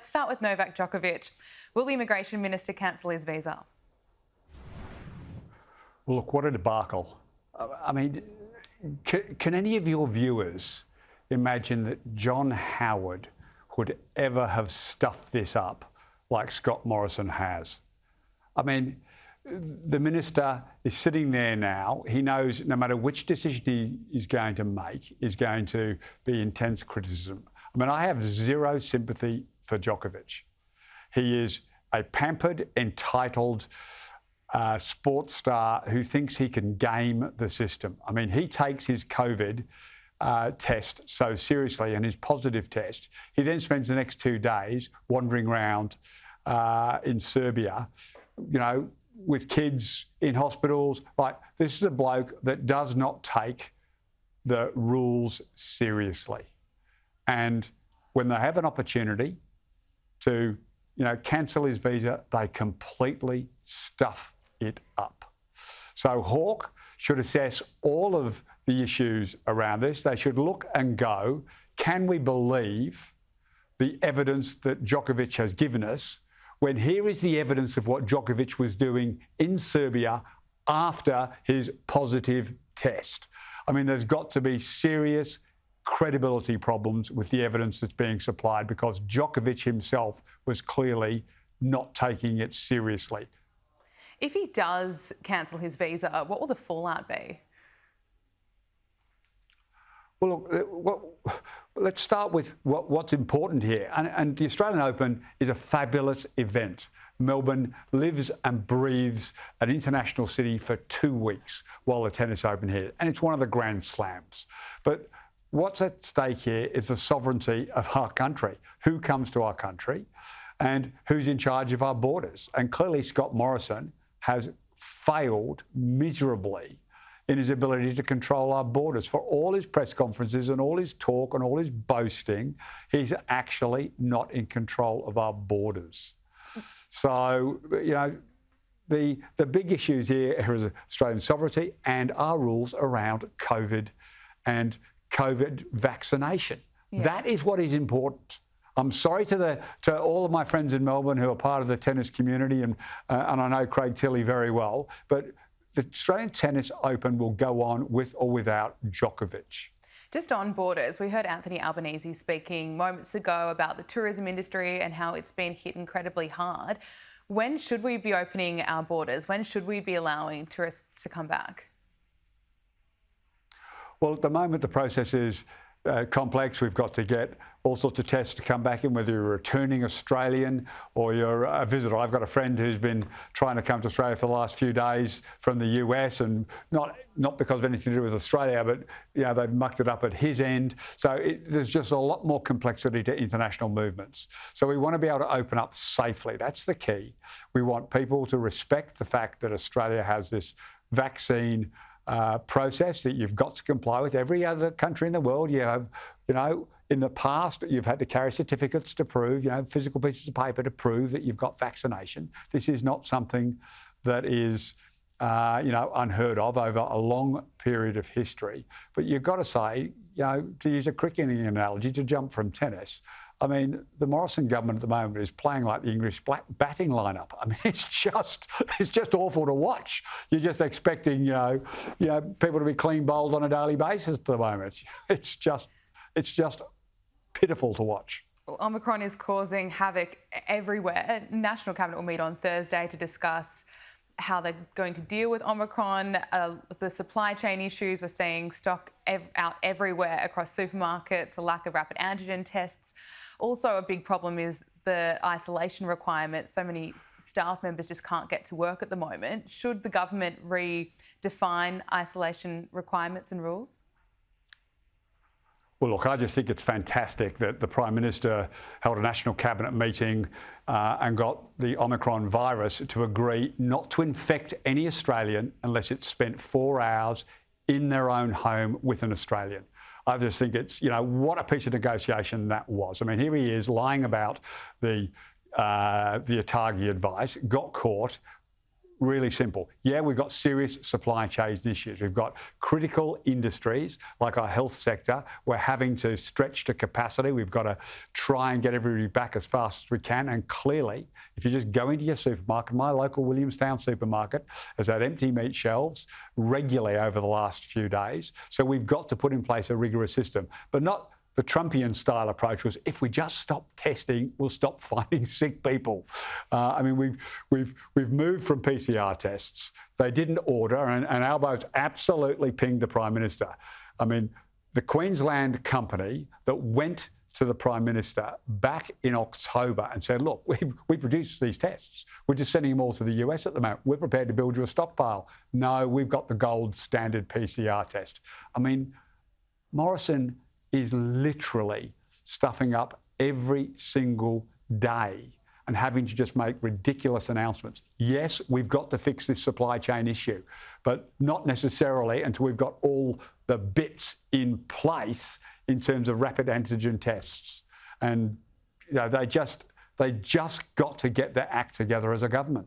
let's start with Novak Djokovic. Will the immigration minister cancel his visa? Well, look, what a debacle. I mean, can any of your viewers imagine that John Howard would ever have stuffed this up like Scott Morrison has? I mean, the minister is sitting there now. He knows no matter which decision he is going to make is going to be intense criticism. I mean, I have zero sympathy for Djokovic. He is a pampered, entitled sports star who thinks he can game the system. I mean, he takes his COVID test so seriously and his positive test. He then spends the next 2 days wandering around in Serbia, you know, with kids in hospitals. Like, this is a bloke that does not take the rules seriously. And when they have an opportunity to, you know, cancel his visa, they completely stuff it up. So Hawke should assess all of the issues around this. They should look and go, can we believe the evidence that Djokovic has given us, when here is the evidence of what Djokovic was doing in Serbia after his positive test? I mean, there's got to be serious credibility problems with the evidence that's being supplied, because Djokovic himself was clearly not taking it seriously. If he does cancel his visa, what will the fallout be? Well, look, let's start with what's important here. And the Australian Open is a fabulous event. Melbourne lives and breathes an international city for 2 weeks while the Tennis Open here. And it's one of the Grand Slams. But what's at stake here is the sovereignty of our country. Who comes to our country and who's in charge of our borders? And clearly Scott Morrison has failed miserably in his ability to control our borders. For all his press conferences and all his talk and all his boasting, he's actually not in control of our borders. So, you know, the big issues here are Australian sovereignty and our rules around COVID and COVID vaccination. Yeah. That is what is important. I'm sorry to all of my friends in Melbourne who are part of the tennis community, and I know Craig Tilley very well, but the Australian Tennis Open will go on with or without Djokovic. Just on borders, we heard Anthony Albanese speaking moments ago about the tourism industry and how it's been hit incredibly hard. When should we be opening our borders? When should we be allowing tourists to come back? Well, at the moment, the process is complex. We've got to get all sorts of tests to come back in, whether you're a returning Australian or you're a visitor. I've got a friend who's been trying to come to Australia for the last few days from the US, and not because of anything to do with Australia, but you know, they've mucked it up at his end. So there's just a lot more complexity to international movements. So we want to be able to open up safely. That's the key. We want people to respect the fact that Australia has this vaccine process that you've got to comply with. Every other country in the world, you have, you know, in the past, you've had to carry certificates to prove, you know, physical pieces of paper to prove that you've got vaccination. This is not something that is, you know, unheard of over a long period of history. But you've got to say, you know, to use a cricketing analogy, to jump from tennis, I mean, the Morrison government at the moment is playing like the English batting lineup. I mean, it's just awful to watch. You're just expecting, you know, people to be clean bowled on a daily basis at the moment. It's just pitiful to watch. Well, Omicron is causing havoc everywhere. National Cabinet will meet on Thursday to discuss how they're going to deal with Omicron, the supply chain issues. We're seeing stock out everywhere across supermarkets, a lack of rapid antigen tests. Also, a big problem is the isolation requirements. So many staff members just can't get to work at the moment. Should the government redefine isolation requirements and rules? Well, look, I just think it's fantastic that the Prime Minister held a National Cabinet meeting and got the Omicron virus to agree not to infect any Australian unless it's spent 4 hours in their own home with an Australian. I just think it's, you know, what a piece of negotiation that was. I mean, here he is lying about the ATAGI advice, got caught, really simple. Yeah, we've got serious supply chain issues. We've got critical industries like our health sector. We're having to stretch to capacity. We've got to try and get everybody back as fast as we can. And clearly, if you just go into your supermarket, my local Williamstown supermarket has had empty meat shelves regularly over the last few days. So we've got to put in place a rigorous system, but not the Trumpian style approach was, if we just stop testing, we'll stop finding sick people. I mean, we've moved from PCR tests. They didn't order, and Albo's absolutely pinged the Prime Minister. I mean, the Queensland company that went to the Prime Minister back in October and said, look, we produced these tests. We're just sending them all to the US at the moment. We're prepared to build you a stockpile. No, we've got the gold standard PCR test. I mean, Morrison is literally stuffing up every single day and having to just make ridiculous announcements. Yes, we've got to fix this supply chain issue, but not necessarily until we've got all the bits in place in terms of rapid antigen tests. And you know, they just got to get their act together as a government.